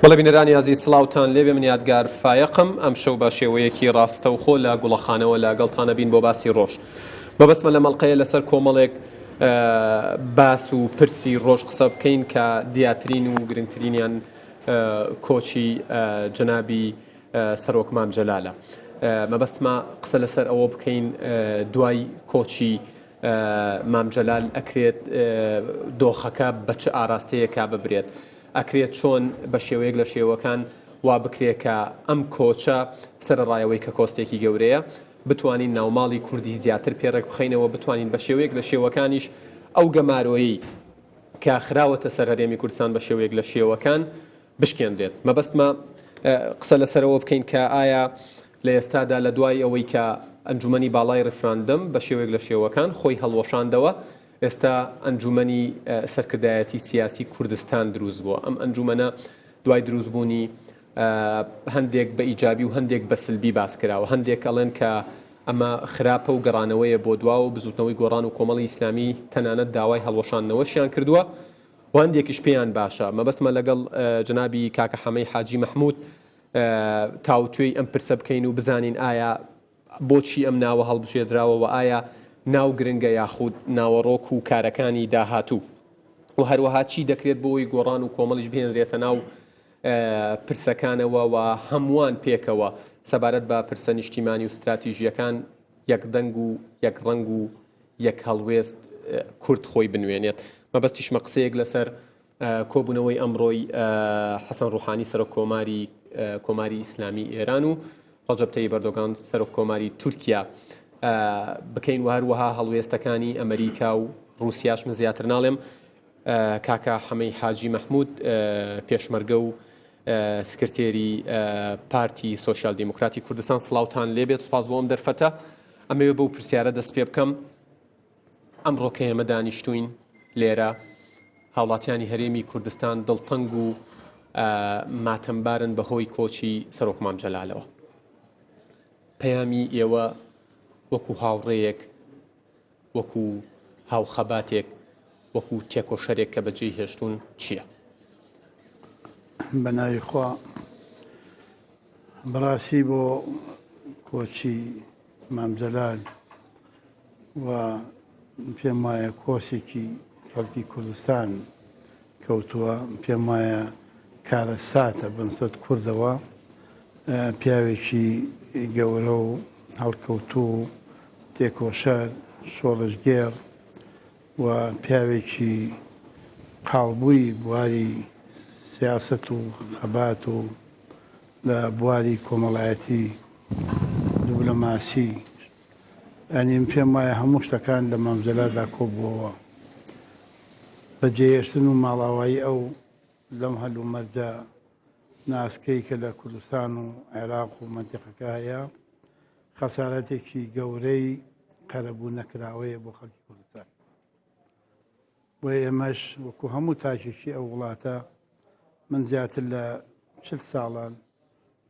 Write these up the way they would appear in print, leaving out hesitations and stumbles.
بەڵێ بینەرانی عەزیز سڵاوتان لێبێ، من یادگار فایقم ئەم شەو بە شێوەیەکی ڕاستەوخۆ لە گوڵەخانەوە لەگەڵتانە بین بۆ باسی ڕۆژ. بەبەستمە لە مەڵقەیە لەسەر کۆمەڵێک باس و پرسی ڕۆژ قسە بکەین کە دیاترین و گرنگترینیان کۆچی جەنابی سەرۆک مام جەلالە. مەبەستمە قسە لەسەر ئەوە بکەین دوای کۆچی مام جەلال ئەکرێت دۆخەکە بە چه ئاراستەیەکا ببرێت، ئەکرێت چۆن بە شێوەیەک لە شێوەکان وا بکرێت کە ئەم کۆچە سەرڕایەوەی کە کۆستێکی گەورەیە بتوانین ناوماڵی کوردی زیاتر پێڕێک بخەینەوە، بتوانین بە شێوەیەک لە شێوەکانیش ئەو گەمارۆیی کە خراوەتە سەر هەرێمی کوردستان بە شێوەیەک لە شێوەکان بشکێنرێت. مەبەستمە قسە لەسەرەوە بکەین کە ئایا لە ئێستادا لە دوای ئەوەی کە ئەنجومەنی باڵای ڕفراندەم بە شێوەیەک لە شێوەکان خۆی هەڵوەشاندەوە، ئێستا ئەنجومەنی سەرکردایەتی سیاسی کوردستان دروست بووە. ئەم ئەنجومەنە دوای دروستبوونی هەندێک بە ئیجابی و هەندێک بە سلبی باس کراوە. هەندێک ئەڵێن کە ئەمە خراپە و گەڕانەوەیە بۆ دواوە و بزوتنەوەی گۆڕان و کۆمەڵی ئیسلامی تەنانەت داوای هەڵوەشاندنەوەشیان کردووە و هەندێکیش پێیان باشە. مەبەستمە لەگەڵ جەنابی کاکە حەمەی حاجی مەحموود تاوتوێی ئەم پرسە بکەین و بزانین ئایا بۆچی ئەم ناوە هەڵبژێدراوە و ئایا ناو گرنگە یاخود ناوەڕۆک و کارەکانی داهاتوو و هەروەها چی دەکرێت بۆی گۆڕان و کۆمەڵیش بهێنرێتە ناو پرسەکانەوە و هەمووان پێکەوە سەبارەت بە پرسە نیشتیمانی و استراتیژیەکان یەکدەنگ و یەک ڕەنگ و یەک هەڵوێست کورد خۆی بنوێنێت. مەبەستیشمە قسەیەک لەسەر کۆبوونەوەی ئەمڕۆی حەسەن ڕوحانی سەرۆک کۆماری ئیسلامی ئێران و ڕەجەب تەیب ئەردۆغان سەرۆک کۆماری تورکیا بکەین و هەروەها هەڵوێستەکانی ئەمریکا و رووسیاشمە زیاتر ناڵێم. کاکە حەمەی حاجی مەحموود پێشمەرگە و سکرتێری پارتی سۆشیال دیموکراتی کوردستان، سڵاوتان لێبێت. سوپاس بۆ ئەم دەرفەتە. ئەمەوێ بەو پرسیارە دەست پێ بکەم. ئەمڕۆ کە ئێمە دانیشتوین لێرە هاوڵاتیانی هەرێمی کوردستان دڵتەنگ و ماتەمبارن بەهۆی کۆچی سەرۆک مام جەلالەوە. پەیامی ئێوە وەکو هاوڕێیەک، وەکو هاوخەباتێک، وەکو تێکۆشەرێک کە بەجێی هێشتون چییە؟ بەناوی خوا بەڕاستی بۆ کۆچی مام جەلال و پێم وایە کۆسێکی خەڵکی کوردستان کەوتووە، پێم وایە کارە ساتە بنسەد کوردەوە، پیاوێکی گەورە و هەڵکەوتوو و تێکۆشەر شۆڕژگێڕ و پیاوێکی قاڵبووی بواری سیاسەت و خەبات و لە بواری کۆمەڵایەتی دیپلۆماسی، ئەنیم پێم وایە هەموو شتەکان لە مام جەلالدا کۆبووەوە. بەجێهێشتن و ماڵاوایی ئەو لەم هەلوو مەرجە ناسکەی کە لە کوردستان و عێراق و مەنتیقەکە هەیە خەسارەتێکی گەورەی قەرەبوو نەکراوەیە بۆ خەڵکی کوردستان. و ئێمەش وەکو هەموو تاکێکی ئەو وڵاتە من زیاتر لە 40 ساڵان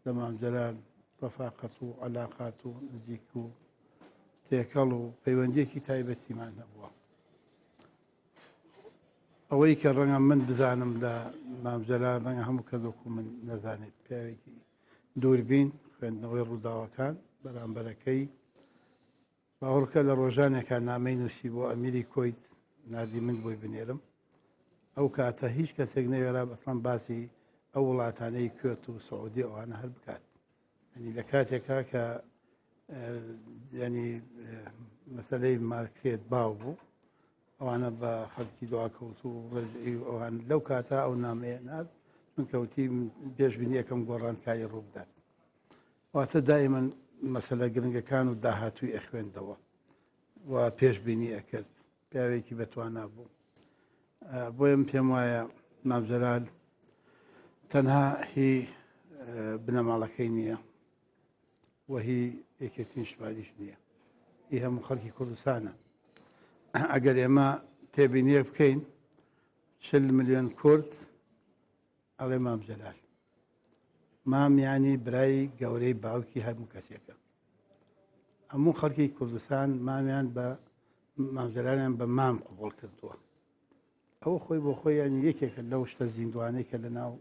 لە مام جەلال ڕەفاقەت و عەلاقات و نزیک و تێکەڵ و پەیوەندیەکی تایبەتیمان هەبووە. ئەوەی کە ڕەنگە من بزانم لە مام جەلال ڕەنگە هەموو کەسێک من نەزانێت، پیاوێکی دووربین خوێندنەوەی ڕووداوەکان بەرامبەرەکەی باوەڕکە لە ڕۆژانێکە نامەی نووسی بۆ ئەمیری کۆیت نردی من بۆی بنێرم. ئەو کاتە هیچ کەسێک نەوێرا بەسڵەن باسی ئەو وڵاتانەی کوێت و سعودی ئەوانە هەر بکات. ینی لە کاتێکا کە ینی مەسەلەی مارکسیت باو بوو، ئەوانە بە خەڵکی دواکەوت و ڕێژەی ئەوان لەو کاتە ئەو نامەیە نات من کەوتی پێشبینی یەکەم گۆڕانکاری ڕوو بدات. واتە دائیمەن مەسەلە گرنگەکان و داهاتووی ئەخوێندەوە و پێشبینی ئەکرد. پیاوێکی بەتوانا بوو. بۆیم پێم وایە مام جەلال تەنها هی بنەماڵەکەی نییە و هی یەکێتی نیشتمانیش نییە، هی هەموو خەڵکی کوردستانە. ئەگەر ئێمە تێبینیە بکەین 40 ملیۆن کورد ئەڵێ مام جەلال، مام یانی برای گەورەی باوکی هەموو کەسێکە. هەموو خەڵکی کوردستان مامیان بە مام جەلالیان بە مام قبوڵ کردووە. ئەوە خۆی بۆ خۆی ینی یەکێکە لەو شتە زیندوانەی کە لە ناو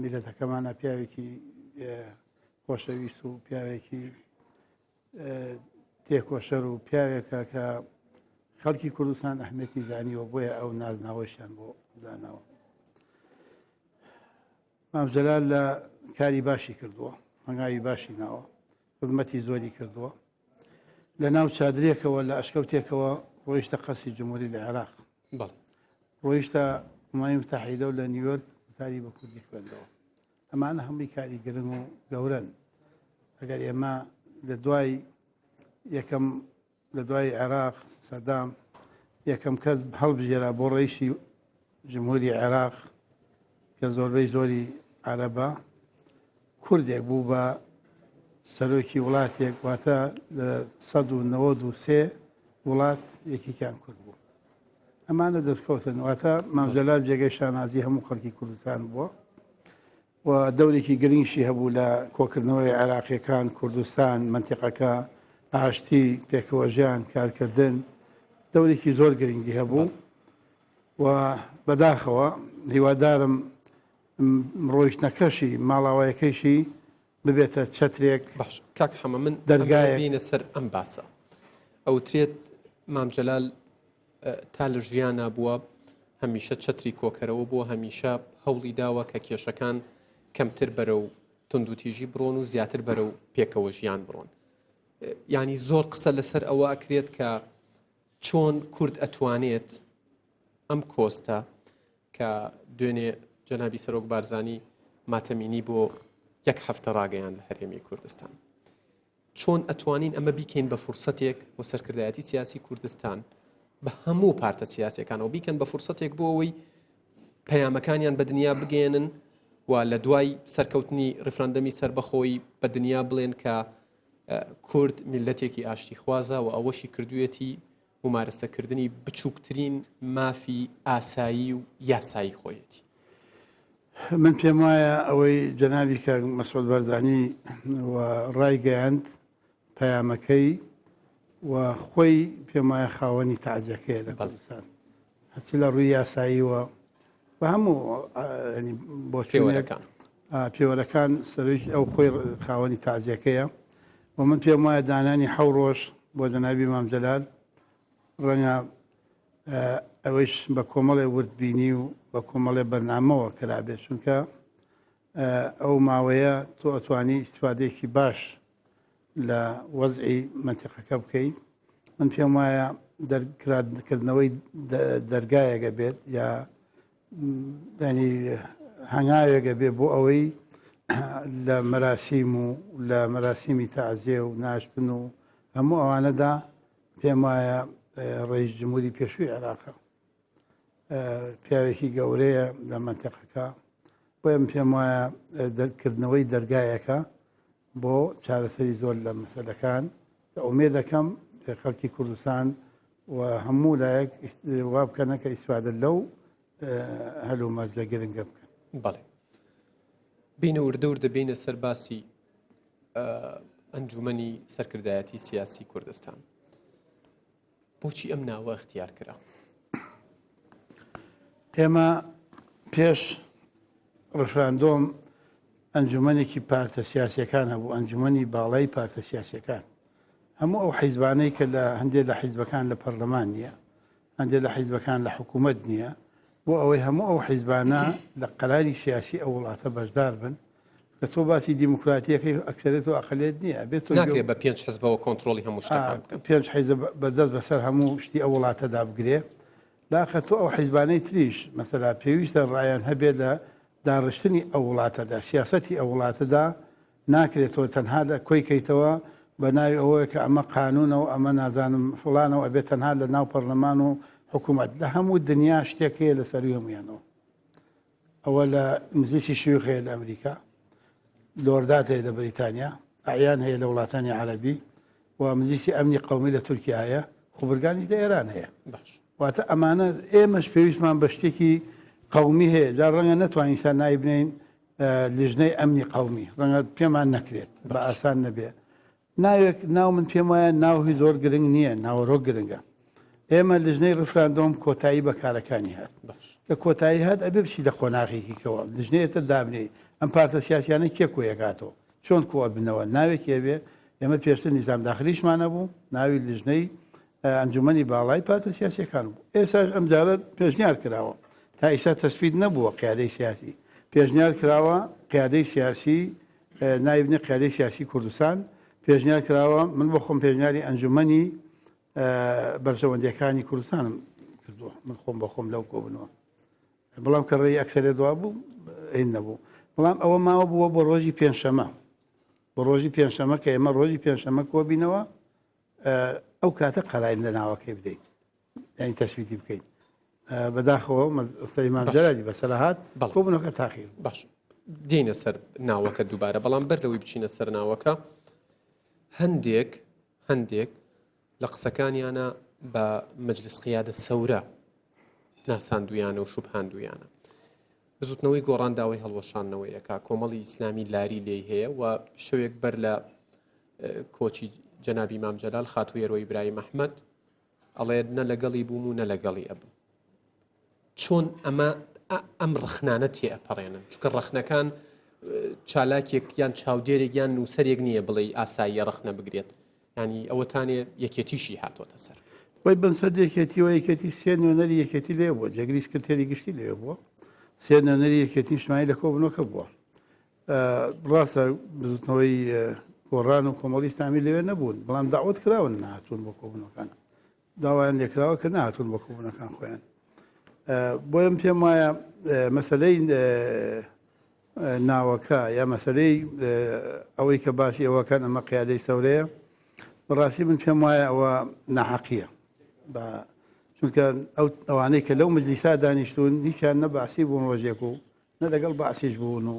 میلەتەکەمانە پیاوێکی خۆشەویست و پیاوێکی تێکۆشەر و پیاوێکە کە خەڵکی کوردستان ئەهمێتی زانیوە بۆیە ئەو نازناوەشیان بۆ داناوە. مام جەلال لە کاری باشی کردووە، هەنگاوی باشی ناوە، خزمەتی زۆری کردووە. لە ناو چادرێکەوە لە ئەشکەوتێکەوە ڕۆیشتە قەسی جمهوری لە عێراق، ڕۆیشتە حمای متحیدە و لە نیویۆرک وتاری بە کوردی خوێندەوە. ئەمانە هەمووی کاری گرنگ و گەورەن. ئەگەر ئێمە لە دوای عێراق سەدام یەکەم کەس هەڵبژێرا بۆ ڕئیسی جمهوری عێراق کە زۆربەی زۆری عەرەبە کوردێک بوو بە سەرۆکی وڵاتێک، واتە لە 1993 وڵات یەکێکیان کورد بوو. ئەمانە دەستکەوتن، واتە مام جەلال جێگەی شانازی هەموو خەڵکی کوردستان بووە و دەورێکی گرنگشی هەبوو لە کۆکردنەوەی عێراقیەکان، کوردستان، منتیقەکە، ئاشتی، پێکەوەژیان، کارکردن، دەورێکی زۆر گرنگی هەبوو و بەداخەوە هیوادارم ڕۆیشتنەکەشی ماڵاوایەکەیشی ببێتە چەترێک. باش کاک حەمە من دەرگایەک بینە سەر ئەم باسە ئەوترێت مام جەلال تا لە ژیانە بووە هەمیشە چەتری کۆکەرەوە بووە، هەمیشە هەوڵی داوە کە کێشەکان کەمتر بەرە و تونندوتیژی بڕۆن و زیاتر بەرە و پێکەوە ژیان بڕۆن. ینی زۆر قسە لەسەر ئەوە ئەکرێت کە چۆن کورد ئەتوانێت ئەم کۆستە کە دوێنێ جەنابی سەرۆک بارزانی ماتەمینی بۆ یەک هەفتە ڕاگەیان لە هەرێمی کوردستان، چۆن ئەتوانین ئەمە بیکەین بە فرسەتێک بۆ سەرکردایەتی سیاسی کوردستان بە هەموو پارتە سیاسەکانەوە بیکەن بە فرسەتێک بۆ ئەوەی پەیامەکانیان بە دنیا بگەێنن و لە دوای سەرکەوتنی ڕفراندەمی سربەخۆی بە دنیا بڵێن کە کورد میلەتێکی ئاشتی خوازە و ئەوەشی کردوێتی ممارەسەکردنی بچووکترین مافی ئاسایی و یاسایی خۆیەتی. من پێم وایە ئەوەی جەنابی کە مەسعود بارزانی و ڕایگەیاند پەیامەکەی و خۆی پێم وایە خاوەنی تەعزیەکەیە لە کوردستان، هەچی لە ڕووی یاساییوە بە هەموو بۆ پێوەرەکان سەرۆکی ئەو خۆی خاوەنی تەعزیەکەیە و من پێم وایە دانانی 7 ڕۆژ بۆ جەنابی مام جەلال ڕەنگە ئەوەش بە کۆمەڵێ وردبینی و بە کۆمەڵێ بەرنامەوە کرابێت، چونکە ئەو ماوەیە تۆ ئەتوانی ئیستیفادەیەکی باش لە وەزعی منتیقەکە بکەیت. من پێم وایە دەرکردنەوەی دەرگایەکە بێت یا ینی هەنگاوێکە بێت بۆ ئەوەی لە مەراسیم و لە مەراسیمی تەعزیە و ناشتن و هەموو ئەوانەدا پێم وایە ڕئیس جمهوری پێشووی عێراقە پیاوێکی گەورەیە لە منتیقەکە، بۆیە پێم وایە دەرکردنەوەی دەرگایەکە بۆ چارەسەری زۆر لە مەسەلەکان کە ئومێد دەکەم خەڵکی کوردستان و هەموو لایەک وا بکەنە کە ئیسفادە لەو هەلومەرجە گرنگە بکەن. بەڵێ بینە وردە دەبینە سەر باسی ئەنجومەنی سەرکردایەتی سیاسی کوردستان. بۆچی ئەم ناوە اختیار کرا؟ ئێمە پێش ڕفراندۆم ئەنجومەنێکی پارتە سیاسیەکان هەبوو، ئەنجومەنی باڵای پارتە سیاسیەکان، هەموو ئەو حیزبانەی کە لە هەندێک لە حیزبەکان لە پەرلەمان نییە، هەندێک لە حیزبەکان لە حکوومەت نییە، بۆ ئەوەی هەموو ئەو حیزبانە لە قەراری سیاسی ئەو وڵاتە بەشدار بن کە تۆ باسی دیموکراتیەکەی ئەکسەرێت و ئەقلێت نییە بێت ناکرێت بە 5 حیزبەوە کۆنتڕۆلی هەموو شتەکان بکەن، 5 حیزب بەدەست بەسەر هەموو شتی ئەو وڵاتەدا بگرێ. لاخە تۆ ئەو حیزبانەی تریش مەسەلا پێویستە ڕایان هەبێت لە داڕشتنی ئەو وڵاتەدا، سیاسەتی ئەو وڵاتەدا ناکرێت تۆ تەنها لە کۆیکەیتەوە بە ناوی ئەوەیە کە ئەمە قانونە و ئەمە نازانم فڵانەوە ئەبێت تەنها لە ناو پەرلەمان و حکوومەت. لە هەموو دنیا شتێکەیە لە سەروی هەمویانەوە. ئەوە لە مزیسی شوێخەیە لە ئەمریکا، لۆردات هەیە لە بریتانیا، ئایان هەیە لە وڵاتانی عەرەبی و مزیسی ئەمنی قەومی لە تورکیایە، خوبرگانی لە ئێران هەیە. واتە ئەمانە ئێمەش پێویستمان بە شتێکی قەومی هەیە، جا ڕەنگە نەتوانین سا نای بنین لیژنەی ئەمنی قەومی، ڕەنگە پێمان نەکرێت بە ئاسان نەبێ. ناوێک ناو من پێم وایە ناوی زۆر گرنگ نییە، ناوەڕۆک گرنگە. ئێمە لژنەی ڕفراندۆم کۆتایی بەکارەکانی هات کە کۆتایی هات ئەبێ بچی دە خۆناغێکیکەوە لژنەیەتە دابنێ ئەم پارتە سیاسیانە کێ کۆیەکاتەوە چۆن کۆ بنەوە ناوێکێ بێ ئێمە پێشتر نیزام داخلیشمانە بوو ناوی لژنەی ئەنجومەنی باڵای پارتە سیاسیەکان بوو ئێستا ئەم جارە پێشنیار کراوە تا ئێستا تەسبیت نەبووە قیادەی سیاسی پێشنیار کراوە قیادەی سیاسی نایبنی قیادەی سیاسی کوردستان پێشنیار کراوە من بۆ خۆم پێشنیاری ئەنجومەنی بەرژەوەندەکانی کوردستانم کردووە من خۆم بە خۆم لەو کۆبنەوە بەڵام کە ڕێی ئەکسەرێ دوا بوو ئین نەبوو بەڵام ئەوە ماوە بووە بۆ ڕۆژی پێنجشەمە بۆ ڕۆژی پێنجشەمە کە ئێمە ڕۆژی پێنجشەمە کۆبینەوە ئەو کاتە قەراین لە ناوەکەی بدەین یعنی تەسبیتی بکەین بەداخەوە سەلیمان جەلالی بەسەرهات کۆبنەوەکە تاخیر باش دێنە سەر ناوەکە دووبارە بەڵام بەر لەوەی بچینە سەر ناوەکە هەندێک لە قسەکانیانە بە مەجلیس قیادە سەورە ناساندویانە و شوبهاندویانە زوتنەوەی گۆڕان داوای هەڵوەشانەوەیەکە کۆمەڵی ئیسلامی لاری لێی هەیە و شەوێک بەر لە کۆچی جەنابی مام جەلال خاتوویەرۆی ئیبراهیم ئەحمەد ئەڵێ نە لەگەڵی بووم و نە لەگەڵی ئەبوو چۆن ئەم ڕخنانە تێئەپەڕێنن چونکە ڕخنەکان چالاکێک یان چاودێرێک یان نووسەرێک نییە بڵێ ئاساییە ڕخنە بگرێت ینی ئەوەتانێ یەکێتیشی هاتۆتە سەر وی بنسەد یەکێتیەوە یەکێتی سێ نوێنەری یەکێتی لێ بووە جەگری سکرتێری گشتی لێ بووە سێ نوێنەری یەکێتی شمایی لە کۆبنەوەکە بووە ڕاستە بزوتنەوەی گۆڕان و کۆمەڵی ئیسلامی لەوێ نەبوون بەڵام داوت کراون نهاتوون بۆ کۆبنەوەکان داوایان لێکراوە کە نهاتوون بۆ کۆبنەکان خۆیان بۆیم پێم وایە مەسەلەی ناوەکە یا مەسەلەی ئەوەی کە باسی ئەوەکان ئەمە قیادەی سەورەیە بەڕاستی من پێم وایە ئەوە ناحەقیە چونکە ئەوانەی کە لەو مجلیسا دانیشتون هیچیان نە باسی بوون ڕۆژێک و نە لەگەڵ باسیش بوون و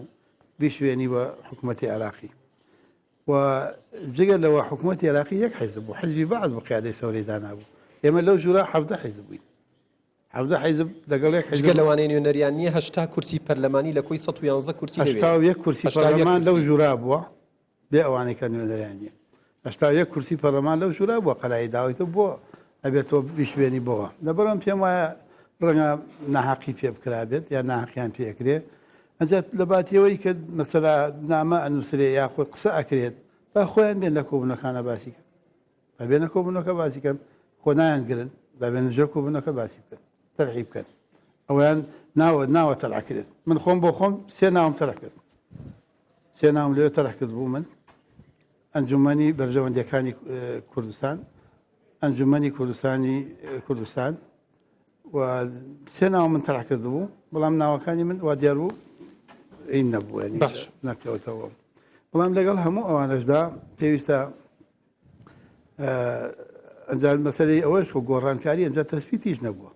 بیشوێنی بە حکوومەتی عێراقی و جگە لەوە حکوومەتی عێراقی یەک حیزب بوو حیزبی بەعض بە قیادەی سەورەی دانابوو ئێمە لەو ژوورە 17 حیزب بووین 17 حیزب لەگەڵ یەک حیزب لەوانەی نوێنەریان نییە 80 کورسی پەرلەمانی لە کۆی 111 کورسی لەوێ 81 کورسی پەرلەمان لەو ژوورا بووە بێ ئەوانەی کە نوێنەریان نییە 81 کورسی پەرلەمان لەو ژوورا بووە قەلای داویتە بۆ ئەبێتەوە بیشوێنی بۆەوە لەبەرەوەم پێم وایە ڕەنگە ناحەقی پێ بکرابێت یا ناحەقیان پێکرێ ئەجات لە باتیەوەی کە مەسەلا نامە ئەنووسرێ یاخۆ قسە ئەکرێت با خۆیان بێن لە کۆبنەکانە باسی کەن با بێنە کۆبنەکە باسی کەن خۆ نایان گرن با بێنە ژێر کۆبنەکە باسی بکەن تەرحیب بکەن ئەویان ناوە تەرعکرێت من خۆم بۆ خۆم سێ ناوم تەرە کرد سێ ناوم لێ تەرە کرد بوو من ئەنجومەنی بەرژەوەندەکانی کوردستان ئەنجومەنی کوردستان و سێ ناو من تەرە کرد بوو بەڵام ناوەکانی من وا دیار بوو ئین نەبوو نەکەوتەوە بەڵام لەگەڵ هەموو ئەوانەشدا پێویستە ئەنجام مەسەلەی ئەوەش خۆ گۆڕانکاری ئەنجا تەسبیتیش نەبووە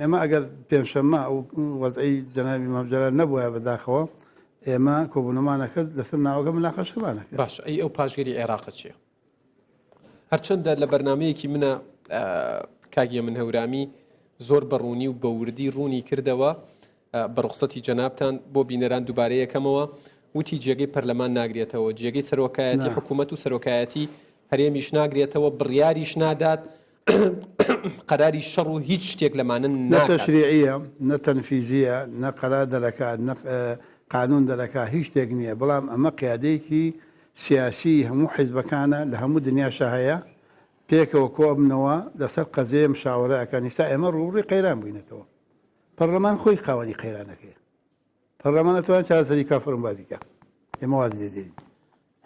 ئێمە ئەگەر پێنجشەممە ئەو وەزعی جەنابی مام جەلال نەبووە بەداخەوە ئێمە کۆبوونەمانەکە لەسەر ناوەکە مناقەشەمانەکە باش ئەو پاشگیری عێراقە چییە هەرچەندە لە بەرنامەیەکی منە کاگیە من هەورامی زۆر بەڕوونی و بەوردی ڕوونی کردەوە بە ڕوخسەتی جەنابتان بۆ بینەران دووبارە یەکەمەوە وتی جێگەی پەرلەمان ناگرێتەوە جێگەی سەرۆکایەتی حکوومەت و سەرۆکایەتی هەرێمیش ناگرێتەوە بڕیاریش نادات قەراری شەڕ و هیچ شتێک لەمانە نە تەشریعیە نە تەنفیزیە نە قەرار دەرەکات نە قانون دەرەکات هیچ شتێک نییە بەڵام ئەمە قیادەیەکی سیاسی هەموو حیزبەکانە لە هەموو دنیاشە هەیە پێکەوە کۆبنەوە لەسەر قەزەیە مشاوەرەکان ئێستا ئێمە ڕووڕی قەیران بووینەتەوە پەرلەمان خۆی خاوەنی قەیرانەکەیە پەرلەمان دەتوانێت چارەسەری کافرم وا بیکات ئێمە واز لێ دێنین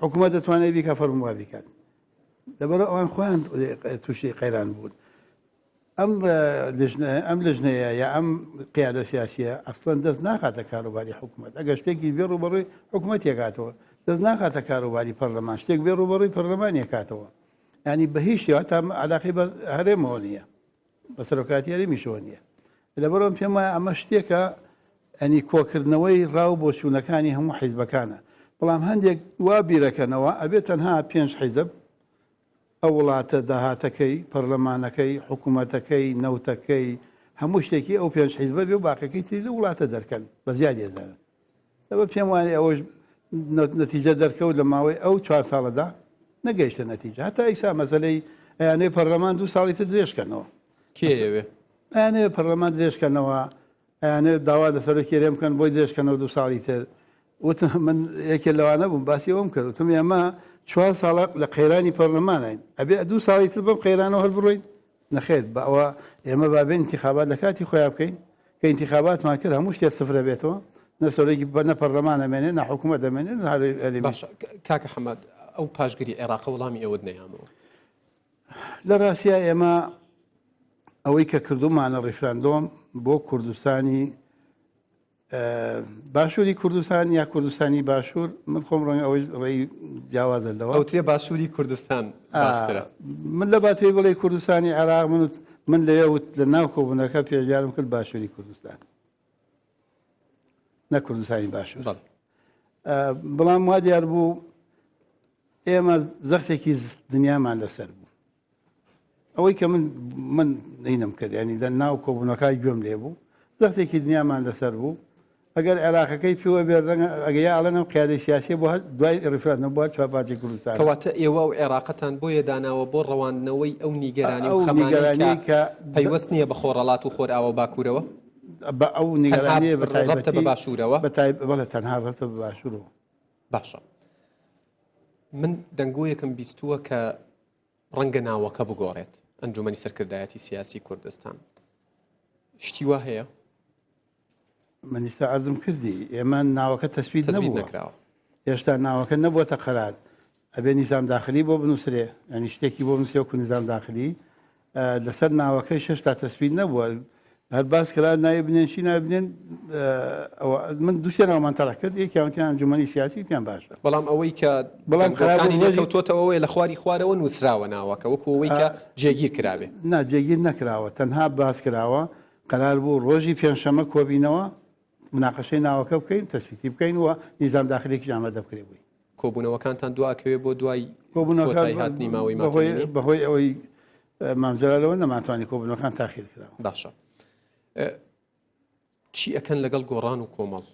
حکوومەت دەتوانێت بیکا فەرم وا بیکات لەبەرە ئەوان خۆیان تووشی قەیران بوون ئەم لژنەیە یا ئەم قیادە سیاسیە ئەسڵەن دەست ناخاتە کاروباری حکوومەت ئەگەر شتێکی بێ ڕوبەڕووی حکوومەت یەکاتەوە دەست ناخاتە کاروباری پەرلەمان شتێک بێ ڕوبەڕووی پەرلەمان یەکاتەوە ینی بە هیچ شێوە تا علاقی بە هەرێمەوە نییە بە سەرۆکاتی هەرێمیشەوە نییە لەبەرەوەم پێم وایە ئەمە شتێکە ئەنی کۆکردنەوەی ڕاو بۆ چوونەکانی هەموو حیزبەکانە بەڵام هەندێک وا بیرەکەنەوە ئەبێت تەنها 5 حیزب ئەو وڵاتە داهاتەکەی پەرلەمانەکەی حکوومەتەکەی نەوتەکەی هەموو شتێکی ئەو 5 حیزبە بێ و باقەکەی تری لە وڵاتە دەرکەن بە زیاد ێزانن لەبەر پێم وایە ئەوەش نەتیجە دەرکەوت لە ماوەی ئەو 4 ساڵەدا نەگەیشتە نەتیجە هەتا ئیسا مەسەلەی ئەیانەی پەرلەمان 2 ساڵی تر درێژکەنەوە کێوێ ئەیانێ پەرلەمان درێژکەنەوە ئەیانێ داوا لەسەر کێرێ بکەن بۆی درێژکەنەوە 2 ساڵی تر وتم من یەکێ لەوانە بووم باسی ئەوم کرد وتم ئێمە 4 ساڵە لە قەیرانی پەرلەمانین ئەبێ 2 ساڵی تر بەم قەیرانەوە هەڵبڕۆین نەخێت بە ئەوە ئێمە بابێن انتخابات لە کاتی خۆیان بکەین کە انتخاباتمان کرد هەموو شتێ سفرە بێتەوە نەسەرێکی بە نە پەرلەمان ئەمێنێ نە حکوومەت دەمێنێ باشە کاکە حەمەد ئەو پاشگیری عێراق وەڵامی ئێوە نەیامەوە لە ڕاستیە ئێمە ئەوەی کە کردومانە ڕیفراندۆم بۆ کوردستانی باشووری کوردستان یا کوردستانی باشوور من خۆم ڕەنگە ئەوەی ڕێی جیاوازە لەوە ئەوترێ باشووری کوردستان باشترە من لە باتری بڵێ کوردستانی عێراق من لەوێوت لە ناو کۆبوونەکە پێشیارم کرد باشووری کوردستان نە کوردستانی باشوور بەڵام وا دیار بوو ئێمە زەختێکی دنیامان لەسەر بوو ئەوەی کە من نینم کرد ینی لە ناو کۆبوونەکەی گوێم لێ بوو زەختێکی دنیامان لەسەر بوو ئەگەر عێراقەکەی پێوە بێردەنگە ئەگەیا ئاڵەنەوە قیادەی سیاسی بۆ دوای ڕیفراندۆم بۆ چاپاتی کوردستان کەواتە ئێوە و عێراقەتان بۆیە داناوە بۆ ڕەواندنەوەی ئەو نیگەرانی و خەمانەی کە پەیوەست نییە بە خۆڕەڵات و خۆرئاوە باکوورەوە بە ئەو نیگەرانیە ڕەبتە بە باشوورەوە بەڵێ تەنها ڕەبتە بە باشوورەوە باشە من دەنگۆیەکم بیستووە کە ڕەنگە ناوەکە بگۆڕێت ئەنجومەنی سەرکردایەتی سیاسی کوردستان شتی وا هەیە منیستا عەرزم کردی ئێمە ناوەکە تەسبیت نەکراوە هێشتا ناوەکە نەبووەتە قەرار ئەبێ نیزام داخلی بۆ بنووسرێ ینی شتێکی بۆ بنووسێ وەکو نیزام داخلی لەسەر ناوەکەی شەشتا تەسبیت نەبووە هەر باس کرا نایە بنێن چی نابنێن من دووسێ ناومان تەڕە کرد یەکیانتیان ئەنجومەنی سیاسی تیان باشە بەڵام ئەوەی کە بەڵام قەرانی نەکەوتۆتەوەی لە خواری خوارەوە نووسراوە ناوەکە وەکو ئەوەی کە جێگیر کرابێ نا جێگیر نەکراوە تەنها باس کراوە قەرار بوو ڕۆژی پێنجشەمە کۆبینەوە مناقەشەی ناوەکە بکەین تەسبیتی بکەین و نیزام داخلێکی ئامادە بکرێ بووی کۆبوونەوەکانتان دواکەوێ بۆ دوای کۆبوونەوەکان هاتنی ماوەی ماتەمینی بەهۆی ئەوەی مامزرالەوە نەماتوانی کۆبوونەوەکان تاخیر کراوە باشە چی ئەکەن لەگەڵ گۆڕان و کۆمەڵ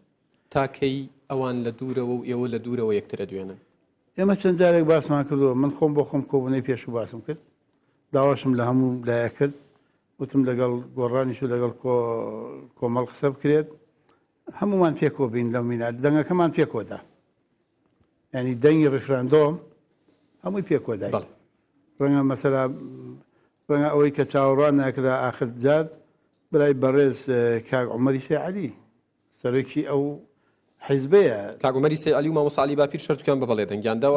تاکەی ئەوان لە دوورەوە و ئێوە لە دوورەوە یەکترە دوێنن ئێمە چەند جارێک باسمان کردووە من خۆم بۆ خۆم کۆبوونەی پێش و باسم کرد داواشم لە هەموو لایە کرد وتم لەگەڵ گۆڕانیش و لەگەڵ کۆمەڵ قسە بکرێت هەمومان پێکۆ بین لەو مینال دەنگەکەمان پێکۆدا ینی دەنگی ڕیفراندۆم هەمووی پێکۆدای ڕەنگە مەسەلا ڕەنگە ئەوەی کە چاوەڕوان ناکرا ئاخر جار برای بەڕێز کاک عومەری سێعەلی سەرۆکی ئەو حیزبەیە کاک عومەری سێعەلی و مامۆستا عەلی باپیر شەرتکان بە بەڵێ دەنگیاندا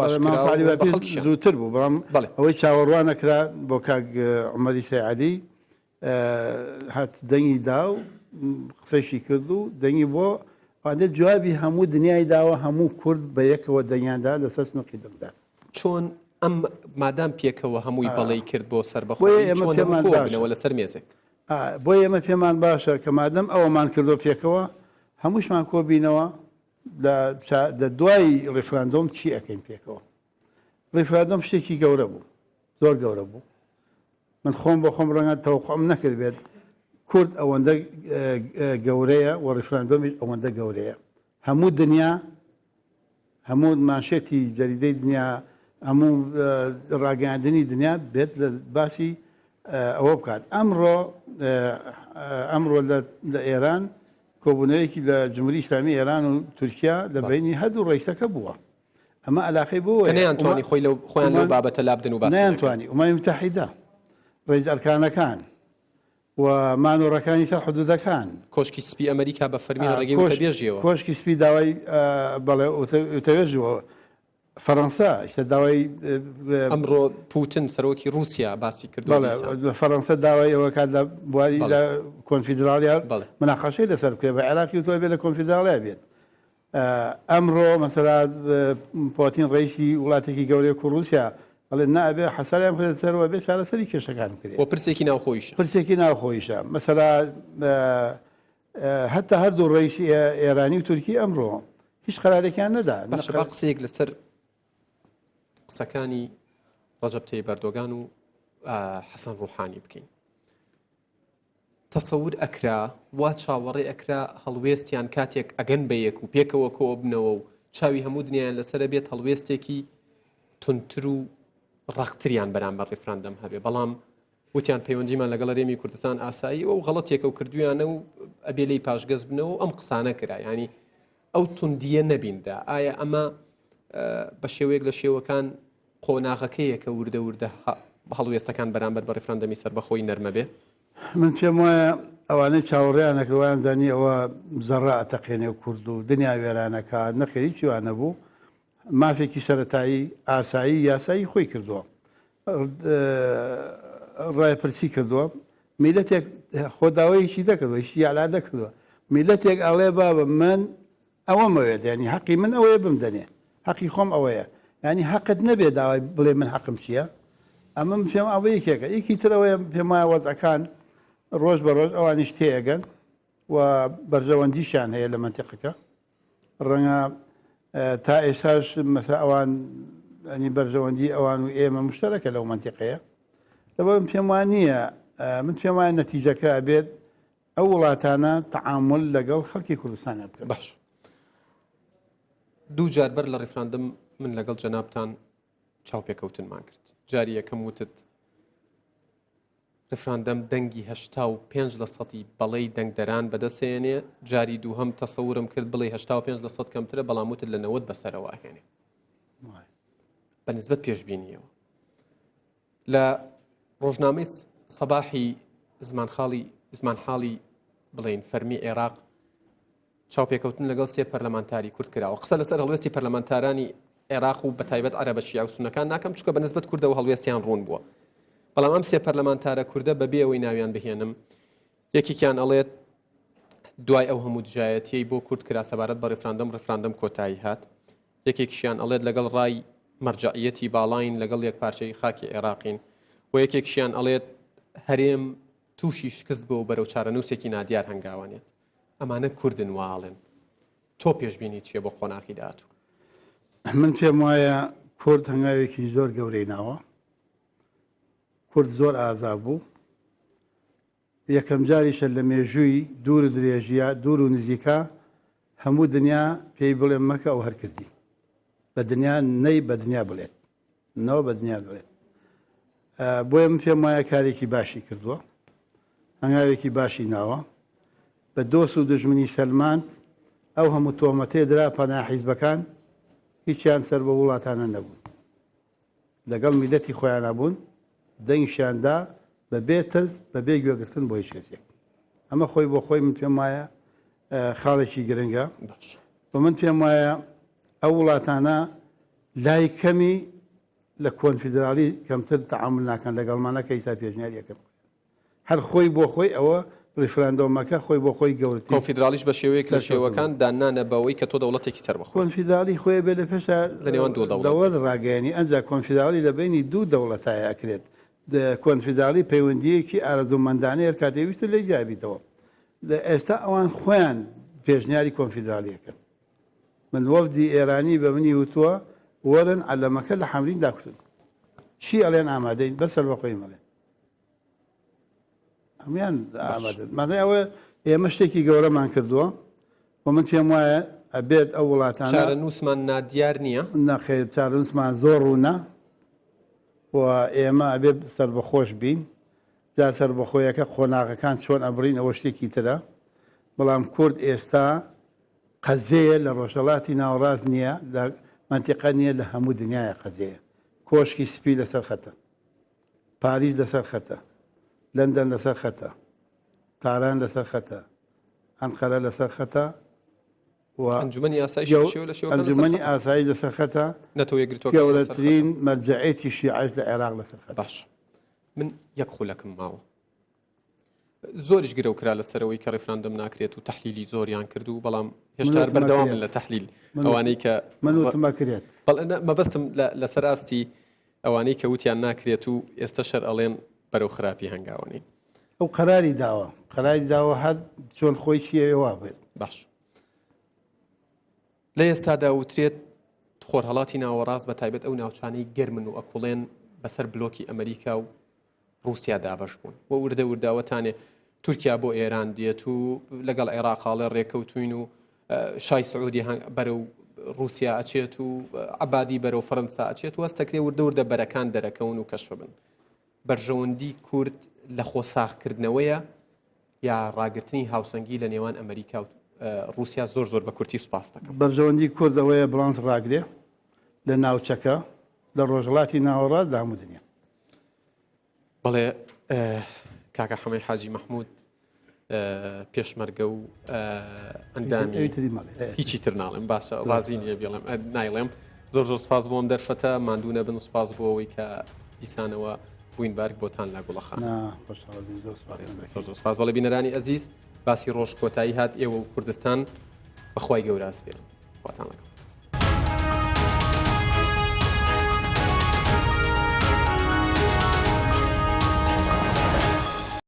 زووتر بوو بەڵام ئەوەی چاوەڕوان نەکرا بۆ کاک عومەری سێعەلی هات دەنگی دا و قسەشی کرد و دەنگی بۆ ئادێت جوابی هەموو دنیای داوە هەموو کورد بە یەکەوە دەنگیاندا لەسەر سنوقی دڵدا چۆن ئەم مادام پێکەوە هەمووی بەڵێ کرد بۆ سەربەخۆیەوە لەسەر مێزێک بۆ ئێمە پێمان باشە کە مادەم ئەوەمان کردو پێکەوە هەمووشمان کۆبینەوە لە دوای ڕیفراندۆم چی ئەەکەین پێکەوە ڕیفراندۆم شتێکی گەورە بوو زۆر گەورە بوو من خۆم بۆ خۆم ڕەنگە تەوقعم نەکرد بێت کورد ئەوەندە گەورەیە و ڕیفراندۆمیش ئەوەندە گەورەیە هەموو دنیا هەموو مانشێتی جەریدەی دنیا هەموو ڕاگەاندنی دنیا بێت لە باسی ئەوە بکات ئەمڕۆ لە ئێران کۆبوونەوەیەکی لە جمهوری ئیسلامی ئێران و تورکیا لە بینی هەردوو ڕئیسەکە بووە ئەمە علاقەی بۆ نەیانتوانی خۆیان لەو بابەتە لابدن و باسی نەیانتوانی ئومای متحیدە ڕێز ئەرکانەکان و مانۆڕەکانی سەر حدودەکان کۆشکی سپی ئەمریکا بە فەرمی ڕێگەی وتەبێژیەوە کۆشکی سپی داوای بەڵێ وتەبێژەوە فەڕەنسا شتە داوای ئەمڕۆ پوتن سەرۆکی رووسیا باسی کردو لە فەڕەنسا داوای ئەوە کات لە بواری لە کۆنفیدرالیا مناقەشەی لەسەر بکرێ بە عێراقی وتۆ بێت لە کۆنفیدرالیا بێت ئەمڕۆ مەسەلا پۆتین ڕئیسی وڵاتێکی گەورەی رووسیا بەڵێ نابێ حەساریان بکرێت سەرەوە بێ چارەسەری کێشەکان بکرێت بۆ پرسێکی ناوخۆیشە پرسێکی ناوخۆیشە مەسەلا هەتا هەردوو ڕئیسی ئێرانی و تورکی ئەمڕۆ هیچ قەرارێکیان نەدا باشە با قسەیەک لەسەر قسەکانی ڕەجەب تەیب ئەردۆغان و حەسەن ڕوحانی بکەین تەسەور ئەکرا وا چاوەڕێ ئەکرا هەڵوێستیان کاتێک ئەگەن بە یەک و پێکەوە کۆ بنەوە و چاوی هەموو دنیایان لەسەرە بێت هەڵوێستێکی تونتر و ڕەختریان بەرامبەر ڕیفراندەم هەبێ بەڵام وتیان پەیوەندیمان لەگەڵ هەرێمی کوردستان ئاسایی و غەڵەتێکە و کردویانە و ئەبێ لی پاشگەز بنەوە ئەم قسانە کرا ینی ئەو توندیە نەبیندا ئایا ئەمە بە شێوەیەک لە شێوەکان قۆناغەکەیەکە وردە وردە هەڵوێستەکان بەرامبەر بە ڕێفراندەمی سەربەخۆی نەرمە بێ من پێم وایە ئەوانەی چاوەڕێیان نەکردویان زانی ئەوە زەڕا ئەتەقێنێ و کورد و دنیا وێرانەکە نەخێری چیوانە بوو مافێکی سەرەتایی ئاسایی یاسایی خۆی کردووە ڕایپرسی کردووە میلەتێک خۆداواییشی دەکردوە هیچی یالا دەکردووە میلەتێک ئەڵێ بابە من ئەوەمەوێت ینی حەقی من ئەوەیە بمدەنێ حەقی خۆم ئەوەیە ینی حەقت نەبێ داوای بڵێ من حەقم چییە ئەمە پێم ئەوە یەکێکە یەکی ترەوەیە پێم وایە وەزعەکان ڕۆژ بە ڕۆژ ئەوانیش تێگەن و بەرژەوەندیشیان هەیە لە منتیقەکە ڕەنگە تا ئێساش مەسا ئەوان ئەنی بەرژەوەندی ئەوان و ئێمە مشتەرەکە لەو منتیقەیە لەبەر من پێم وان نییە من پێم وایە نەتیجەکە ئەبێت ئەو وڵاتانە تەعامل لەگەڵ خەڵکی کوردستانە بکەن باش دوو جار بەر لە ڕێفراندەم من لەگەڵ جەنابتان چاوپێکەوتنمان کرد جاری یەکەم وتت ڕێفراندەم دەنگی 85% بەڵێی دەنگدەران بەدەستێنێ جاری دووهەم تەسەورم کرد بڵێ 85% کەمترە بەڵام وتت لە 90 بەسەرەوە هێنێ بە نسبەت پێشبینیەوە لە ڕۆژنامەی سەباحی زمان حاڵی بڵێن فەرمی عێراق چاوپێکەوتن لەگەڵ سێ پەرلەمانتاری کورد کراوە قسە لەسەر هەڵوێستی پەرلەمانتارانی عێراق و بەتایبەت عەرەبە شیعە و سونەکان ناکەم چونکە بە نسبەت کوردەوە هەڵوێستیان ڕوون بووە بەڵام ئەم سێ پەرلەمانتارە کوردە بەبێ ئەوەی ناویان بهێنم یەکێکیان ئەڵێت دوای ئەو هەموو دژایەتیەی بۆ کورد کرا سەبارەت بە ڕێفراندەم کۆتایی هات یەکێکیشیان ئەڵێت لەگەڵ ڕای مەرجعیەتی باڵاین لەگەڵ یەک پارچەی خاکی عێراقین و یەکێکیشیان ئەڵێت هەرێم تووشی شکست بۆ بەرەو چارەنووسێکی نادیار هەنگاوانێت ئەمانە کوردن واڵن تۆ پێشبینی چییە بۆ قۆناغی داهاتوو من پێم وایە کورد هەنگاوێکی زۆر گەورەی ناوە کورد زۆر ئازا بوو یەکەم جاریشە لە مێژووی دوور و درێژیە دوور و نزیکە هەموو دنیا پێی بڵێ مەکە ئەو هەرکردی بە دنیا نەی بە دنیا بڵێت نەوە بە دنیا بڵێت بۆیە من پێم وایە کارێکی باشی کردووە هەنگاوێکی باشی ناوە بە دۆست و دژمنی سەلمان ئەو هەموو تۆمەتێ درا پەنای حیزبەکان هیچیان سەر بە وڵاتانە نەبوون لەگەڵ میلەتی خۆیان نەبوون دەنگشیاندا بە بێ ترس بە بێ گوێگرتن بۆ هیچ کەسێک ئەمە خۆی بۆ خۆی من پێم وایە خاڵێکی گرنگە بە من پێم وایە ئەو وڵاتانە لای کەمی لە کۆنفیدرالی کەمتر تەعامل ناکەن لەگەڵمانەکە ئیسا پێشنیاری یەکەم هەر خۆی بۆ خۆی ئەوە ڕیفراندۆمەکە خۆی بۆ خۆی گەورەتی کۆنفیدرالیش بە شێوەیەک لە شێوەکان دانانە بەوەی کە تۆ دەوڵەتێکی سەربەخۆ کۆنفیدرالی خۆی بێ لە پێشە لە نێوان دوو دەوڵەت ڕاگەیانی ئەنجا کۆنفیدرالی لە بینی دوو دەوڵەتایە ئەکرێت کۆنفیدرالی پەیوەندیەکی ئارەزومەندانەیە هەر کاتێویستە لێ جیابیتەوە ئێستا ئەوان خۆیان پێشنیاری کۆنفیدرالیەکەن من وەفدی ئێرانی بە منی وتووە وەرن عەلەمەکە لە حەمرین داکوتن چی ئەڵێن ئامادەین بەسەر بەخۆی مەڵێن هەمویان ئامادەن مانای ئەوە ئێمە شتێکی گەورەمان کردووە و من پێم وایە ئەبێت ئەو وڵاتانە چارەنووسمان نادیار نییە نەخێر چارەنووسمان زۆر ڕوونە و ئێمە ئەبێ سەربەخۆش بین جا سەربەخۆیەکە خۆناغەکان چۆن ئەبڕین ئەوە شتێکی ترە بەڵام کورد ئێستا قەزەیە لە ڕۆژهەڵاتی ناوەڕاست نییە لە منتیقە نییە لە هەموو دنیاە قەزەیە کۆشکی سپی لەسەر خەتە پاریس لەسەر خەتە لەندەن لەسەر خەتە تاران لەسەر خەتە ئەنقەرە لەسەر خەتە و ئەنجومەنی ئەنجومەنی ئاسایی لەسەر خەتە گەورەترین مەرجەعێتی شیعەش لە عێراق لەسەر خەتە باش من یەک خولەکم ماوە زۆریش گرە و کرا لەسەرەوەی کە ڕێفراندەم ناکرێت و تەحلیلی زۆریان کرد و بەڵام هێشتا بەردەوام لە تەحلیل ئەوانەی کە من وتم ئەکرێت مەبەستم لەسەر ئاستی ئەوانەی کە وتیان ناکرێت و ئێستا شەر ئەڵێن بەرەو خراپی هەنگاوانی ئەو قەراری داوە هەر چۆن خۆی چیەوە بێت باش لە ئێستادا وترێت خۆرهەڵاتی ناوەڕاست بە تایبەت ئەو ناوچانەی گەرمن و ئەکوڵێن بەسەر بلۆکی ئەمریکا و رووسیا دابەش بوون و وردە ورداوەتانێ تورکیا بۆ ئێران دێت و لەگەڵ عێراقاڵێ ڕێکەوتوین و شای سعودی بەرەو رووسیا ئەچێت و عەبادی بەرەو فەرەنسا ئەچێت و هەستەکرێ وردە وردە بەرەکان دەرەکەون و کەشف بن بەرژەوەندی کورد لە خۆساغکردنەوەیە یا ڕاگررتنی هاوسەنگی لە نێوان ئەمریکا و رووسیا زۆر بە کورتی سوپاس دەکەم. بەرژەوەندی کوردەوەیە بڵانس ڕاگرێ لە ناوچەکە لە ڕۆژهەڵاتی ناوەڕاست لە هەموو دنیا. بەڵێ کاکە حەمەی حاجی مەحموود پێشمەرگە و ئەندامی هیچی تر ناڵێم باشە ڕازی نییە بێڵێم نایڵێم زۆر سپاس بۆم دەرفەتە ماندوو نەبن سپاس بۆەوەی کە دیسانەوە بووین بارک بۆتان لا گوڵەخان سپاس بەڵێ بینەرانی ئەزیز باسی ڕۆژ کۆتایی هات ئێوە و کوردستان بەخوای گەورە ئەسپێرم خواتان لەگەڵ